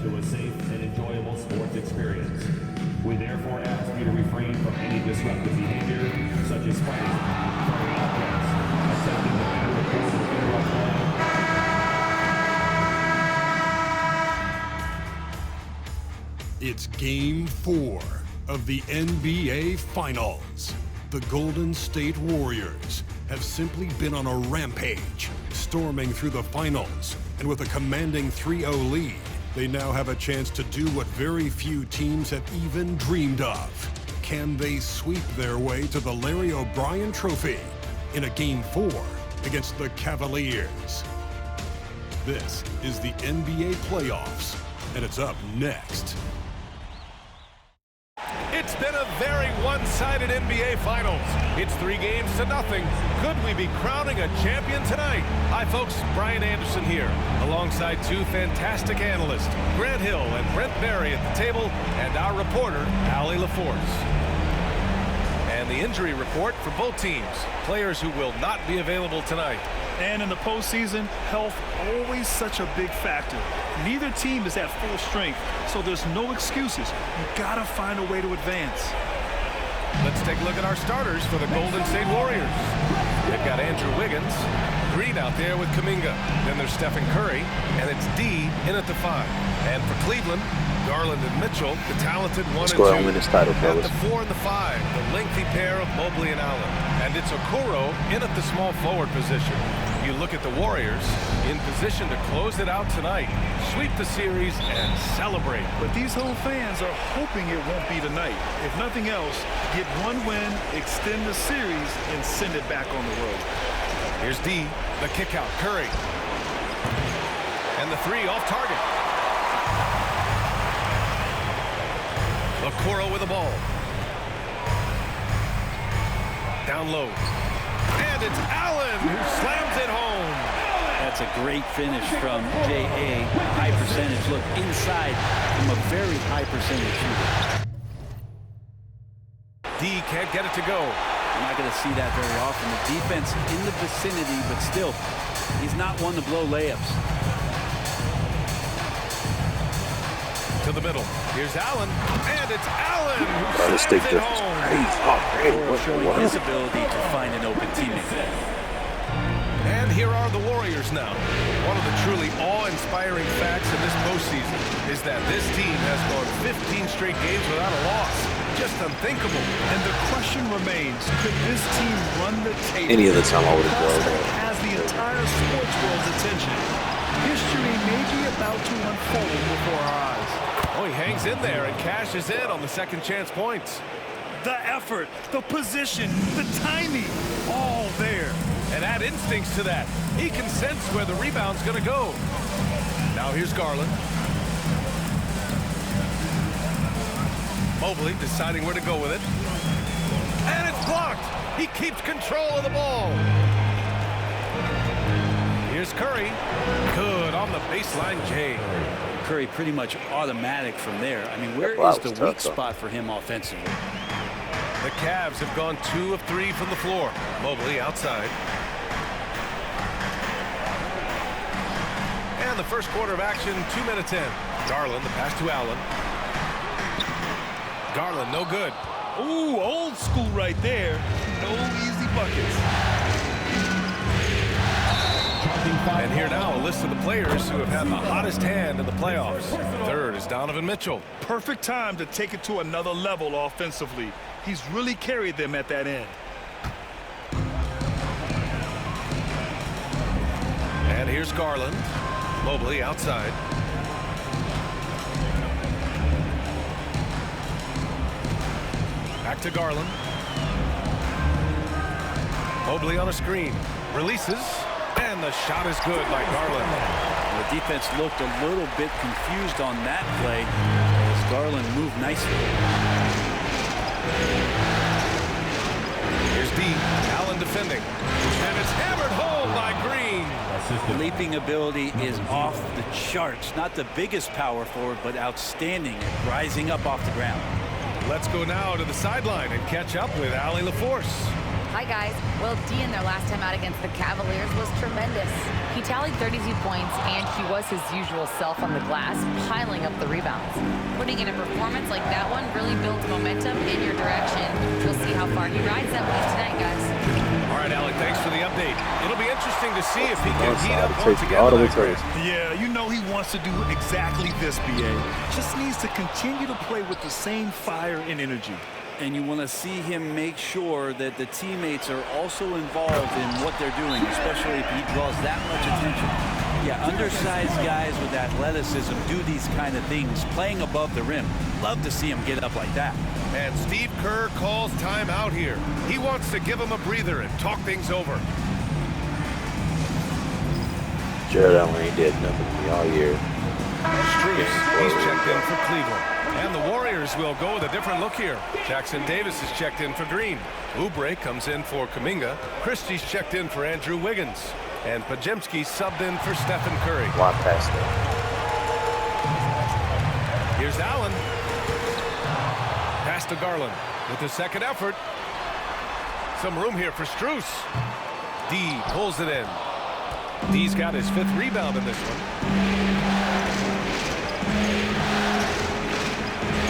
to a safe and enjoyable sports experience. We therefore ask you to refrain from any disruptive behavior, such as fighting, throwing objects, attempting to enter the court or interrupt play. It's Game 4 of the NBA Finals. The Golden State Warriors have simply been on a rampage, storming through the finals, and with a commanding 3-0 lead, they now have a chance to do what very few teams have even dreamed of. Can they sweep their way to the Larry O'Brien Trophy in a Game 4 against the Cavaliers? This is the NBA playoffs, and it's up next. It's been a very one-sided NBA Finals. It's 3-0. Could we be crowning a champion tonight? Hi, folks. Brian Anderson here, alongside two fantastic analysts, Grant Hill and Brent Berry at the table, and our reporter, Allie LaForce. And the injury report for both teams. Players who will not be available tonight. And in the postseason, health always such a big factor. Neither team is at full strength, so there's no excuses. You gotta find a way to advance. Let's take a look at our starters for the Golden State Warriors. They've got Andrew Wiggins, Green out there with Kuminga. Then there's Stephen Curry, and it's D in at the 5. And for Cleveland, Garland and Mitchell, the talented 1 and 2. Win this title, at the 4 and the 5, the lengthy pair of Mobley and Allen. And it's Okoro in at the small forward position. You look at the Warriors in position to close it out tonight, sweep the series, and celebrate. But these home fans are hoping it won't be tonight. If nothing else, get one win, extend the series, and send it back on the road. Here's D, the kick out, Curry. And the 3 off target. Okoro with the ball. Down low. And it's Allen who slams it home. That's a great finish from J.A. High percentage look inside from a very high percentage shooter. D can't get it to go. You're not going to see that very often. The defense in the vicinity, but still, he's not one to blow layups. To the middle. Here's Allen, and it's Allen who This slams it home. Showing his ability to find an open teammate. And here are the Warriors now. One of the truly awe-inspiring facts in this postseason is that this team has gone 15 straight games without a loss. Just unthinkable. And the question remains, could this team run the table? Any of the time I would have Prospect has the entire sports world's attention. History may be about to unfold before our eyes. Oh, he hangs in there and cashes in on the second chance points. The effort, the position, the timing, all there. And add instincts to that. He can sense where the rebound's going to go. Now here's Garland. Mobley deciding where to go with it. And it's blocked. He keeps control of the ball. Here's Curry. Good on the baseline, Jay. Curry pretty much automatic from there. I mean, where is the weak spot for him offensively? The Cavs have gone 2 of 3 from the floor. Mobley outside. And the first quarter of action, 2 minutes in. Garland, the pass to Allen. Garland, no good. Ooh, old school right there. No easy buckets. And here now, a list of the players who have had the hottest hand in the playoffs. Third is Donovan Mitchell. Perfect time to take it to another level offensively. He's really carried them at that end. And here's Garland. Mobley outside. Back to Garland. Mobley on a screen. Releases. And the shot is good by Garland. The defense looked a little bit confused on that play as Garland moved nicely. Here's D. Allen defending. And it's hammered home by Green. Leaping ability is off the charts. Not the biggest power forward, but outstanding at rising up off the ground. Let's go now to the sideline and catch up with Allie LaForce. Hi, guys. Well, D in their last time out against the Cavaliers was tremendous. He tallied 32 points, and he was his usual self on the glass, piling up the rebounds. Putting in a performance like that one really builds momentum in your direction. We'll see how far he rides that wave tonight, guys. All right, Alec, thanks for the update. It'll be interesting to see if he can heat up Take once it again all the way tonight. to it. Yeah, you know he wants to do exactly this, BA. Just needs to continue to play with the same fire and energy. And you want to see him make sure that the teammates are also involved in what they're doing, especially if he draws that much attention. Yeah, undersized guys with athleticism do these kind of things, playing above the rim. Love to see him get up like that. And Steve Kerr calls timeout here. He wants to give him a breather and talk things over. Jared Allen ain't did nothing to me all year. Strus, he's checked in for Cleveland. And the Warriors will go with a different look here. Jackson Davis is checked in for Green. Oubre comes in for Kuminga. Christie's checked in for Andrew Wiggins. And Pajemski subbed in for Stephen Curry. Walk past that. Here's Allen. Pass to Garland with the second effort. Some room here for Strus. D pulls it in. D's got his 5th rebound in this one.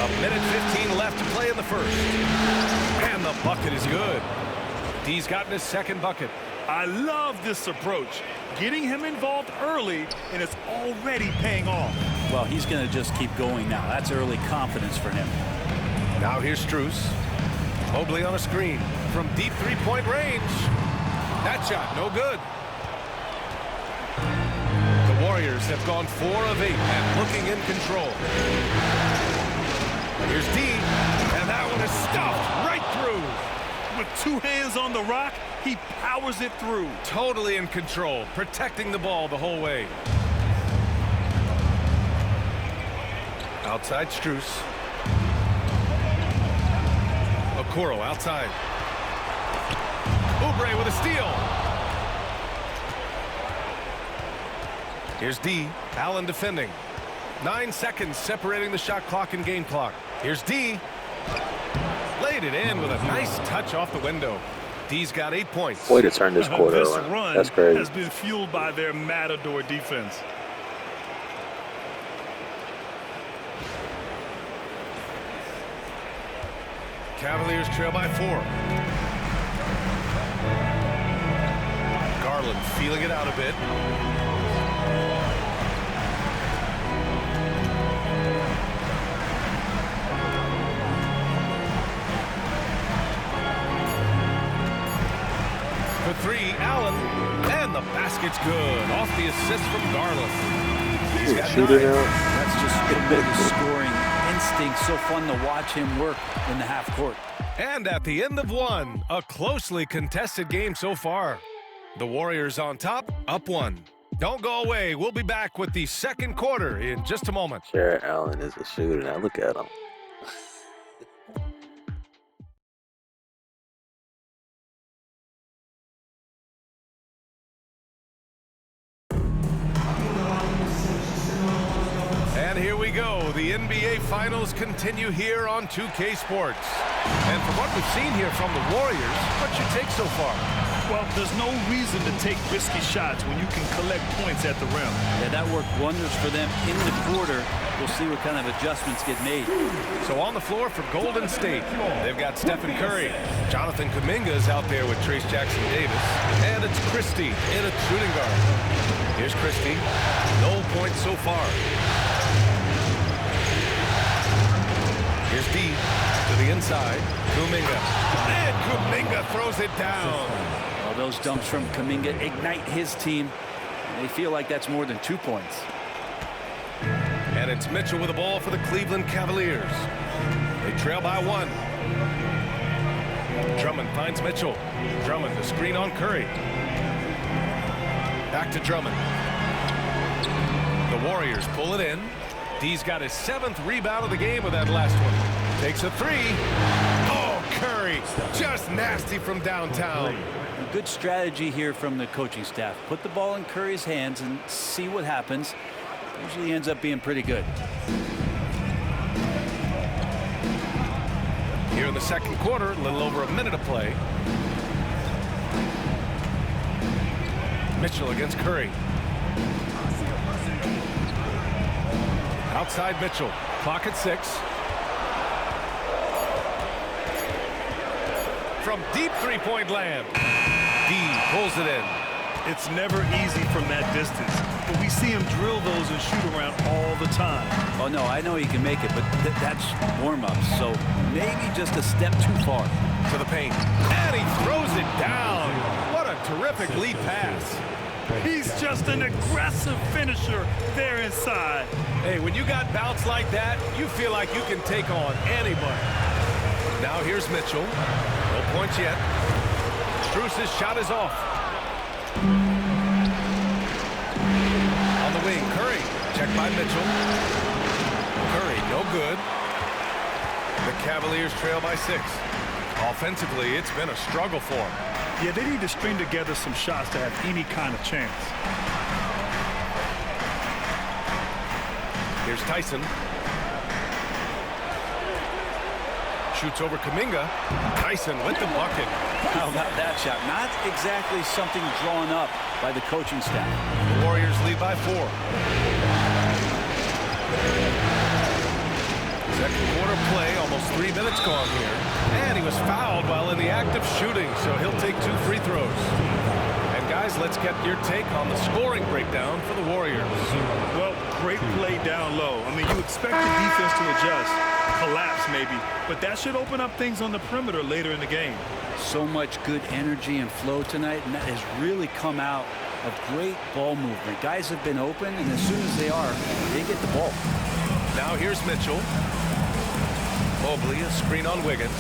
A minute 15 left to play in the first. And the bucket is good. D's gotten his 2nd bucket. I love this approach. Getting him involved early, and it's already paying off. Well, he's going to just keep going now. That's early confidence for him. Now here's Strus. Mobley on a screen from deep 3-point range. That shot, no good. The Warriors have gone 4 of 8 and looking in control. Here's D, and that one is stuffed right through. With 2 hands on the rock, he powers it through. Totally in control, protecting the ball the whole way. Outside Strus. Okoro outside. Oubre with a steal. Here's D. Allen defending. 9 seconds separating the shot clock and game clock. Here's D. Laid it in with a nice touch off the window. D's got 8 points. Way to turn this quarter This around. run That's crazy. has been fueled by their Matador defense. Cavaliers trail by 4. Garland feeling it out a bit. For 3, Allen. And the basket's good. Off the assist from Garland. He's got 9. That's just tremendous scoring instinct. So fun to watch him work in the half court. And at the end of 1, a closely contested game so far. The Warriors on top, up 1. Don't go away. We'll be back with the 2nd quarter in just a moment. Jared Allen is a shooter. Now look at him. And here we go. The NBA Finals continue here on 2K Sports. And from what we've seen here from the Warriors, what's your take so far? Well, there's no reason to take risky shots when you can collect points at the rim. Yeah, that worked wonders for them in the quarter. We'll see what kind of adjustments get made. So on the floor for Golden State, they've got Stephen Curry. Jonathan Kuminga is out there with Trace Jackson Davis. And it's Christie in a shooting guard. Here's Christie. No points so far. Here's D to the inside. Kuminga. And Kuminga throws it down. Well, those dunks from Kuminga ignite his team. They feel like that's more than 2 points. And it's Mitchell with the ball for the Cleveland Cavaliers. They trail by 1. Drummond finds Mitchell. Drummond the screen on Curry. Back to Drummond. The Warriors pull it in. D's got his 7th rebound of the game with that last one. Takes a 3. Oh, Curry. Just nasty from downtown. A good strategy here from the coaching staff. Put the ball in Curry's hands and see what happens. Usually ends up being pretty good. Here in the 2nd quarter, a little over a minute of play. Mitchell against Curry. Outside Mitchell. Clock at 6. From deep three-point land. D pulls it in. It's never easy from that distance, but we see him drill those and shoot around all the time. Oh, no, I know he can make it, but that's warm-up, so maybe just a step too far. To the paint. And he throws it down. What a terrific lead pass. He's just an aggressive finisher there inside. Hey, when you got bounce like that, you feel like you can take on anybody. Now here's Mitchell. No points yet. Strus's shot is off. On the wing, Curry. Checked by Mitchell. Curry, no good. The Cavaliers trail by 6. Offensively, it's been a struggle for them. Yeah, they need to string together some shots to have any kind of chance. Here's Tyson. Shoots over Kuminga. Tyson with the bucket. How about that shot? Not exactly something drawn up by the coaching staff. The Warriors lead by 4. Second quarter play, almost 3 minutes gone here. And he was fouled while in the act of shooting, so he'll take 2 free throws. And guys, let's get your take on the scoring breakdown for the Warriors. Well, great play down low. I mean, you expect the defense to adjust, collapse maybe, but that should open up things on the perimeter later in the game. So much good energy and flow tonight, and that has really come out of great ball movement. Guys have been open, and as soon as they are, they get the ball. Now here's Mitchell. Mobley, a screen on Wiggins.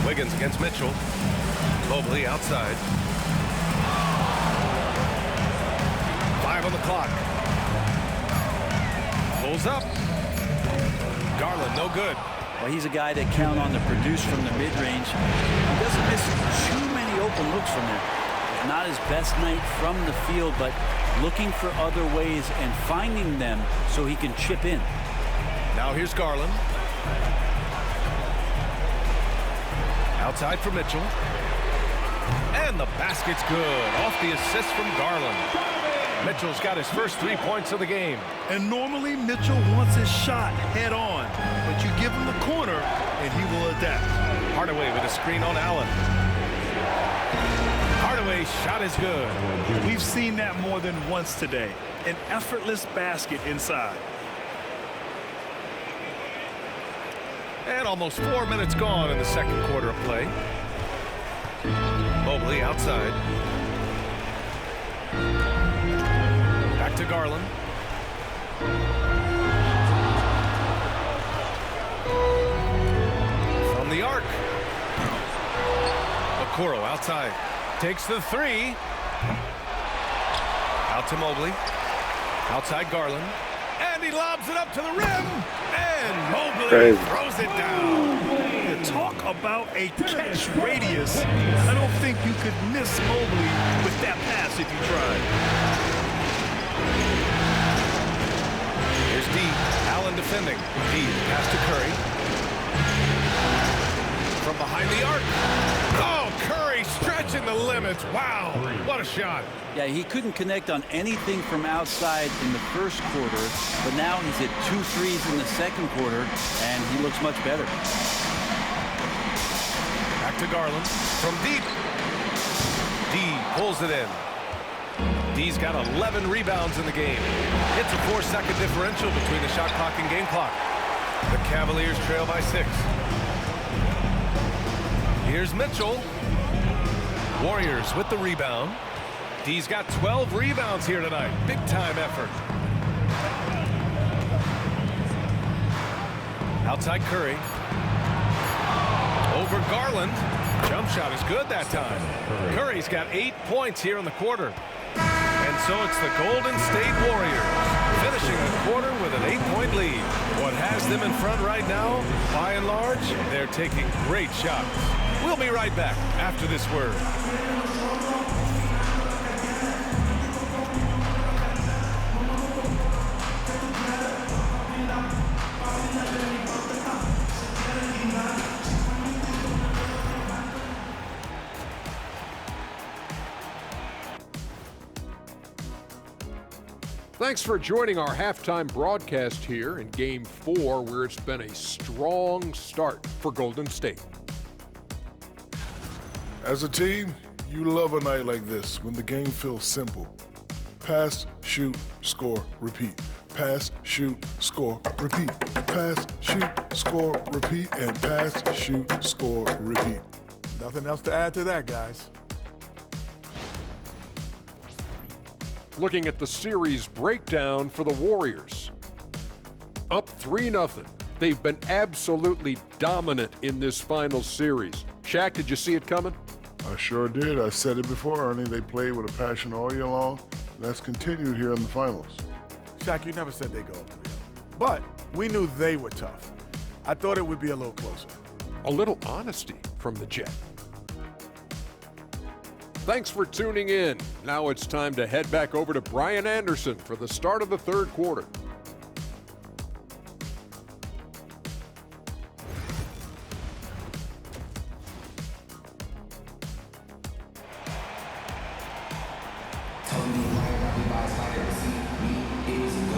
Wiggins against Mitchell. Mobley outside. 5 on the clock. Pulls up. Garland, no good. Well, he's a guy that count on to produce from the mid-range. He doesn't miss too many open looks from there. Not his best night from the field, but looking for other ways and finding them so he can chip in. Now here's Garland. Outside for Mitchell. And the basket's good. Off the assist from Garland. Mitchell's got his first 3 points of the game. And normally Mitchell wants his shot head on, but you give him the corner and he will adapt. Hardaway with a screen on Allen. Hardaway's shot is good. We've seen that more than once today. An effortless basket inside. And almost 4 minutes gone in the second quarter of play. Mobley outside. Back to Garland. From the arc. Okoro outside. Takes the 3. Out to Mobley. Outside Garland. And he lobs it up to the rim. And Mobley throws it down. Talk about a catch radius. I don't think you could miss Mobley with that pass if you tried. Here's D. Allen defending. D. Pass to Curry. From behind the arc. Oh, Curry stretching the limits. Wow, what a shot. Yeah, he couldn't connect on anything from outside in the first quarter, but now he's hit 2 threes in the second quarter, and he looks much better. Back to Garland. From deep. D pulls it in. D's got 11 rebounds in the game. It's a 4-second differential between the shot clock and game clock. The Cavaliers trail by 6. Here's Mitchell. Warriors with the rebound. D's got 12 rebounds here tonight. Big time effort. Outside Curry. Over Garland. Jump shot is good that time. Curry's got 8 points here in the quarter. And so it's the Golden State Warriors finishing the quarter with an 8-point lead. What has them in front right now, by and large, they're taking great shots. We'll be right back after this word. Thanks for joining our halftime broadcast here in Game 4, where it's been a strong start for Golden State. As a team, you love a night like this when the game feels simple. Pass, shoot, score, repeat. Pass, shoot, score, repeat. Pass, shoot, score, repeat, and pass, shoot, score, repeat. Nothing else to add to that, guys. Looking at the series breakdown for the Warriors. Up 3-0. They've been absolutely dominant in this final series. Shaq, did you see it coming? I sure did. I said it before, Ernie. They played with a passion all year long. That's continued here in the finals. Shaq, you never said they go up 3-0. But we knew they were tough. I thought it would be a little closer. A little honesty from the Jet. Thanks for tuning in. Now it's time to head back over to Brian Anderson for the start of the third quarter.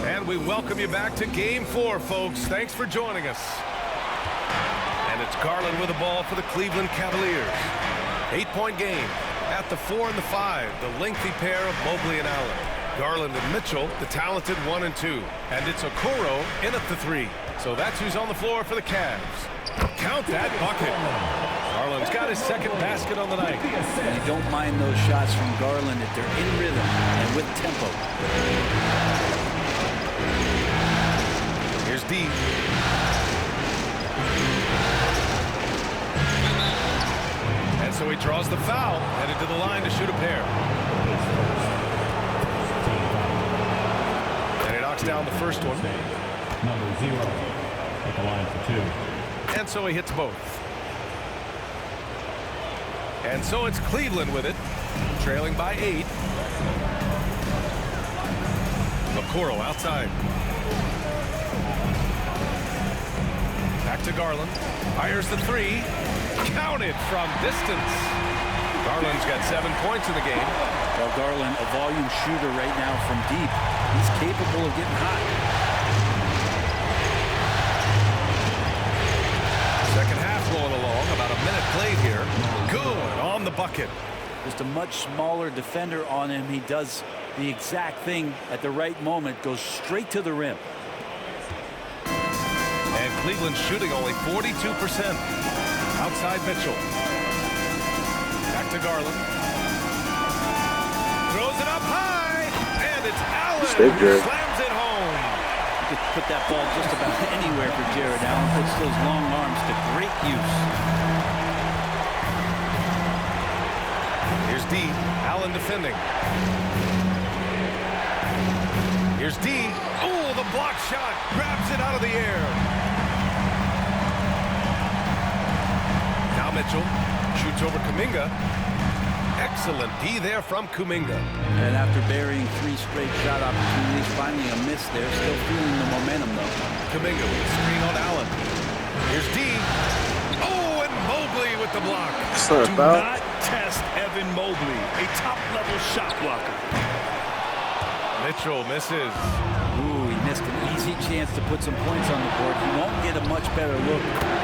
And we welcome you back to Game 4, folks. Thanks for joining us. And it's Garland with the ball for the Cleveland Cavaliers. 8-point game. At the 4 and the 5, the lengthy pair of Mobley and Allen. Garland and Mitchell, the talented 1 and 2. And it's Okoro in at the 3. So that's who's on the floor for the Cavs. Count that bucket. Garland's got his second basket on the night. And you don't mind those shots from Garland if they're in rhythm and with tempo. Here's D. And so he draws the foul, headed to the line to shoot a pair. And he knocks down the first one. Number 0 at the line for 2. And so he hits both. And so it's Cleveland with it, trailing by 8. Okoro outside. Back to Garland. Fires the 3. Counted from distance. Garland's got 7 points in the game. Well, Garland, a volume shooter right now from deep. He's capable of getting hot. Second half rolling along. About a minute played here. Good on the bucket. Just a much smaller defender on him. He does the exact thing at the right moment. Goes straight to the rim. And Cleveland's shooting only 42%. Outside Mitchell. Back to Garland. Throws it up high. And it's Allen who slams it home. You could put that ball just about anywhere for Jared Allen. Puts those long arms to great use. Here's D. Allen defending. Here's D. Oh, the block shot. Grabs it out of the air. Mitchell shoots over Kuminga. Excellent D there from Kuminga. And after burying 3 straight shot opportunities, finally a miss there. Still feeling the momentum, though. Kuminga with a screen on Allen. Here's D. Oh, and Mobley with the block. Do not test Evan Mobley, a top-level shot blocker. Mitchell misses. Ooh, he missed an easy chance to put some points on the board. He won't get a much better look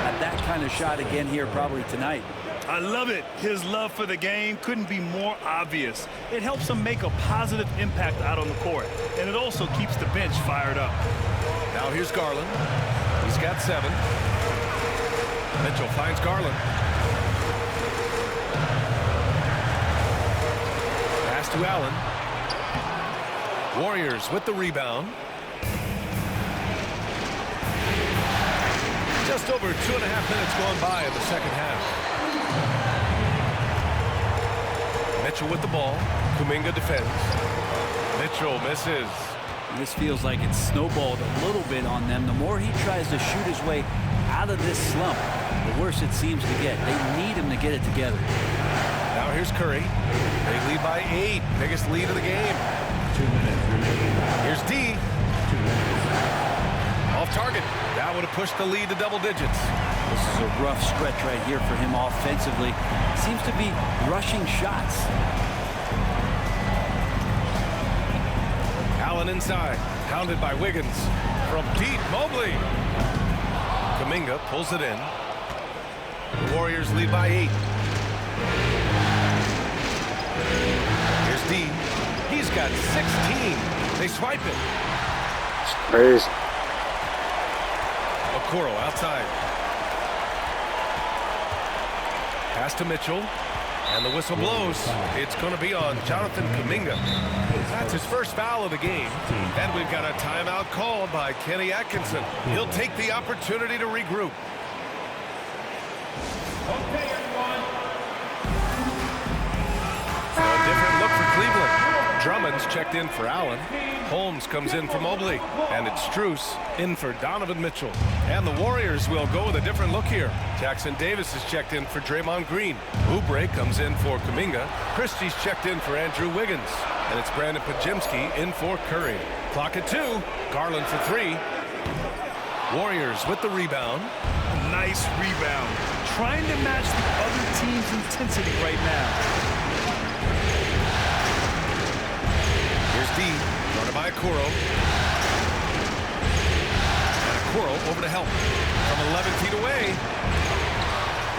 at that kind of shot again here probably tonight. I love it. His love for the game couldn't be more obvious. It helps him make a positive impact out on the court, and it also keeps the bench fired up. Now here's Garland. He's got 7. Mitchell finds Garland. Pass to Allen. Warriors with the rebound. Just over 2.5 minutes gone by in the second half. Mitchell with the ball. Kuminga defends. Mitchell misses. This feels like it's snowballed a little bit on them. The more he tries to shoot his way out of this slump, the worse it seems to get. They need him to get it together. Now here's Curry. They lead by 8. Biggest lead of the game. 2 minutes remaining. Here's D. 2 minutes. Off target. That would have pushed the lead to double digits. This is a rough stretch right here for him offensively. Seems to be rushing shots. Allen Allen inside, pounded by Wiggins. From deep, Mobley. Kuminga pulls it in. The Warriors lead by 8. Here's D. He's got 16. They swipe it. Crazy. Okoro outside. Pass to Mitchell. And the whistle blows. It's going to be on Jonathan Kuminga. That's his first foul of the game. And we've got a timeout called by Kenny Atkinson. He'll take the opportunity to regroup. Okay, everyone. A different look for Cleveland. Drummond's checked in for Allen. Holmes comes in for Mobley. And it's Strus in for Donovan Mitchell. And the Warriors will go with a different look here. Jackson Davis is checked in for Draymond Green. Oubre comes in for Kuminga. Christie's checked in for Andrew Wiggins. And it's Brandon Pajimski in for Curry. Clock at 2. Garland for 3. Warriors with the rebound. Nice rebound. Trying to match the other team's intensity right now. Here's D, guarded by Okoro. And Okoro over to help. From 11 feet away.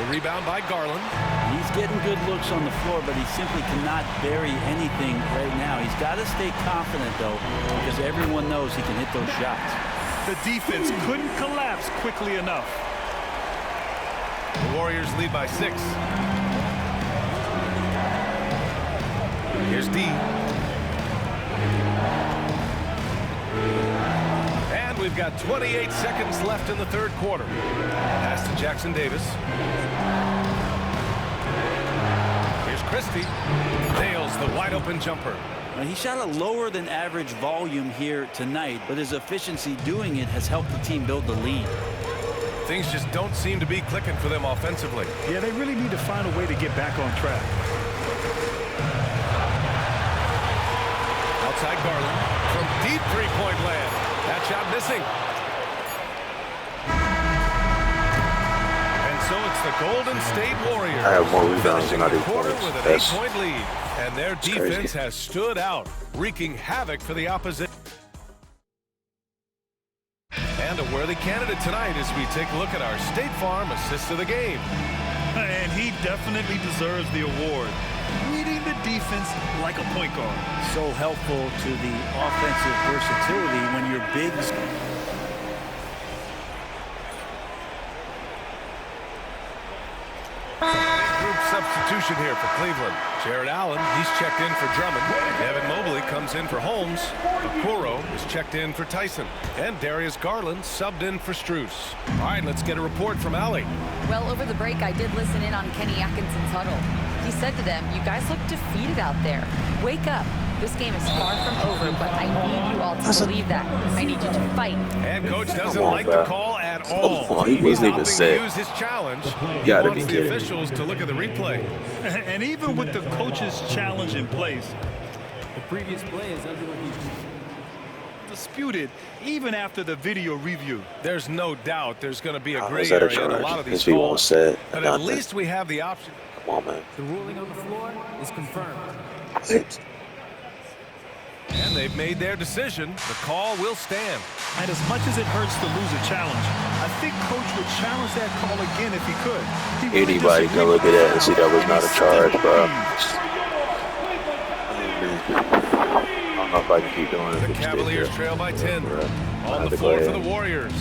The rebound by Garland. He's getting good looks on the floor, but he simply cannot bury anything right now. He's got to stay confident, though, because everyone knows he can hit those shots. The defense couldn't collapse quickly enough. The Warriors lead by 6. Here's D. And we've got 28 seconds left in the third quarter. Pass to Jackson Davis. Here's Christie. Nails the wide open jumper. Now, he shot a lower than average volume here tonight, but his efficiency doing it has helped the team build the lead. Things just don't seem to be clicking for them offensively. Yeah, they really need to find a way to get back on track. Outside Garland from deep three-point land. That shot missing. And so it's the Golden State Warriors. I have more rebounds than I do Quarter points. with an That's 8-point lead, and their defense crazy. has stood out, wreaking havoc for the opposition. And a worthy candidate tonight as we take a look at our State Farm assist of the game. And he definitely deserves the award. Reading the defense like a point guard. So helpful to the offensive versatility when your big... Group substitution here for Cleveland. Jared Allen, he's checked in for Drummond. Evan Mobley comes in for Holmes. Okoro is checked in for Tyson. And Darius Garland subbed in for Strus. All right, let's get a report from Allie. Well, over the break, I did listen in on Kenny Atkinson's huddle. He said to them, "You guys look defeated out there. Wake up. This game is far from over, but I need you all to believe that. I need you to fight." And coach doesn't Come on, like bro. the call at all. Come on, he wasn't even Opting to set. use his challenge. You He gotta wants be the kidding me. officials to look at the replay. And even with the coach's challenge in place, The previous play is under review. disputed even after the video review. There's no doubt there's going to be a How gray is that a area in a charge? lot of these His feet won't calls. set. But at Nothing. least we have the option. Come on, man. The ruling on the floor is confirmed. And they've made their decision. The call will stand. And as much as it hurts to lose a challenge, I think coach would challenge that call again if he could. He really Anybody can look at that and see that was not a charge, bro. I don't know if I can keep doing it. The Cavaliers trail by 10. I'll On have the to floor go for the ahead. Warriors.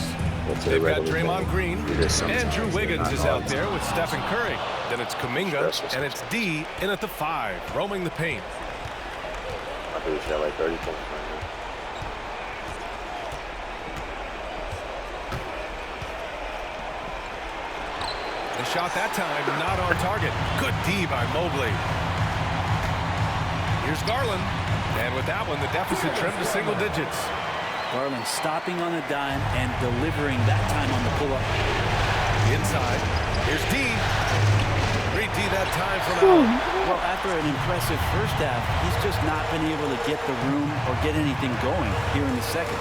Go to the They've got regular Draymond game. Green. Do this sometimes. Andrew Wiggins They're is not out always. there with Stephen Curry. Then it's Kuminga, Stressful and it's D in at the 5, roaming the paint. I think we should have like 30 points right now. The shot that time, not on target. Good D by Mobley. Here's Garland. And with that one, the deficit trimmed to single digits. Garland stopping on a dime and delivering that time on the pull-up. Inside. Here's D. Great D that time from Allen. Well, after an impressive first half, he's just not been able to get the room or get anything going here in the second.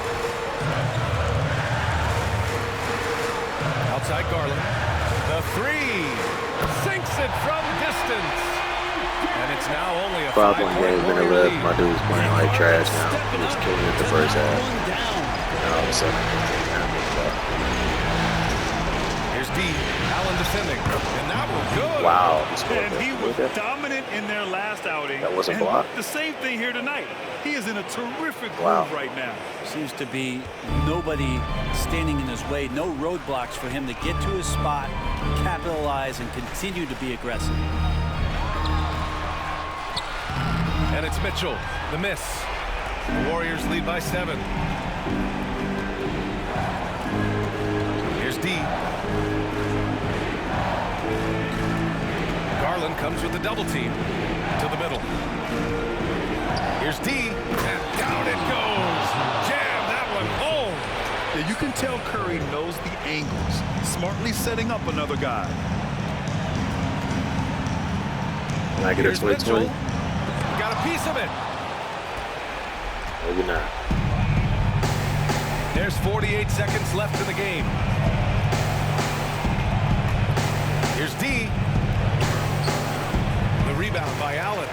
Outside Garland. The 3. Sinks it from distance. And it's now only a 5-point 5-point game minute Warrior left. lead. My dude's playing like trash now. He was killing it the first half. And all of a sudden, Here's D. Allen defending. And that was good. wow. And he was dominant in their last outing. That wasn't And blocked. the same thing here tonight. He is in a terrific Wow. groove right now. Seems to be nobody standing in his way, no roadblocks for him to get to his spot, capitalize, and continue to be aggressive. And it's Mitchell. The miss. The Warriors lead by 7. Here's D. Garland comes with the double team to the middle. Here's D, and down it goes. Jam that one home. Yeah, you can tell Curry knows the angles, smartly setting up another guy. Negative Here's 2020. Mitchell. Got a piece of it. Maybe not. There's 48 seconds left in the game. Here's D. The rebound by Allen.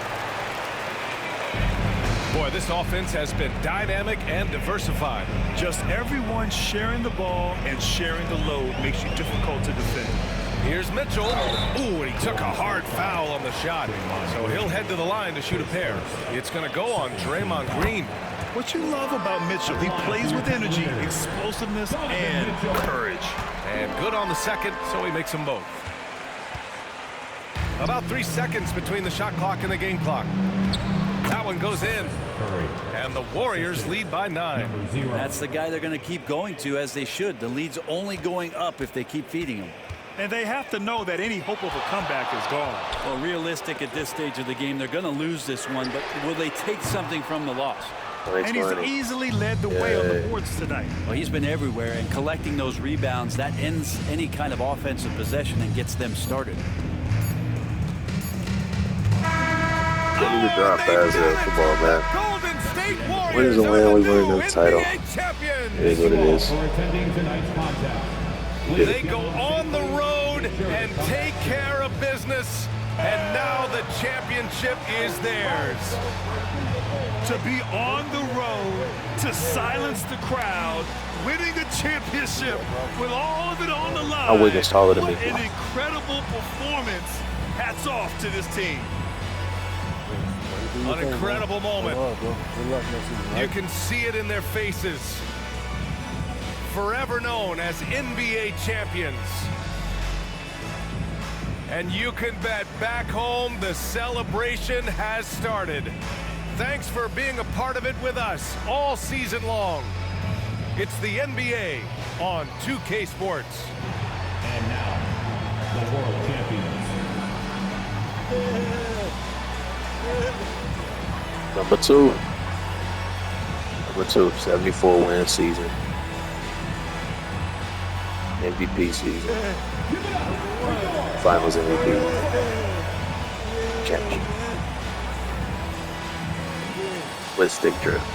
Boy, this offense has been dynamic and diversified. Just everyone sharing the ball and sharing the load makes you difficult to defend. Here's Mitchell. Ooh, and he took a hard foul on the shot. So he'll head to the line to shoot a pair. It's going to go on Draymond Green. What you love about Mitchell, he plays with energy, explosiveness, and courage. And good on the second, so he makes them both. About 3 seconds between the shot clock and the game clock. That one goes in. And the Warriors lead by 9. That's the guy they're going to keep going to, as they should. The lead's only going up if they keep feeding him. And they have to know that any hope of a comeback is gone. Well, realistic at this stage of the game, they're going to lose this one, but will they take something from the loss? And he's easily led the way on the boards tonight. Well, he's been everywhere, and collecting those rebounds, that ends any kind of offensive possession and gets them started. They need to drop as a football back. Golden State Warriors Win is a win, we win the title. NBA champions. It is what it is. For attending tonight's contest. They go on the road and take care of business, and now the championship is theirs. To be on the road, to silence the crowd, winning a championship with all of it on the line. Oh, Wiggins taller than me. What an incredible performance. Hats off to this team. An incredible moment. You can see it in their faces. Forever known as NBA champions. And you can bet back home the celebration has started. Thanks for being a part of it with us all season long. It's the NBA on 2K Sports. And now, the world champions. Number 2. Number 2, 74-win season. MVP season. Finals MVP. Championship. With stick drift.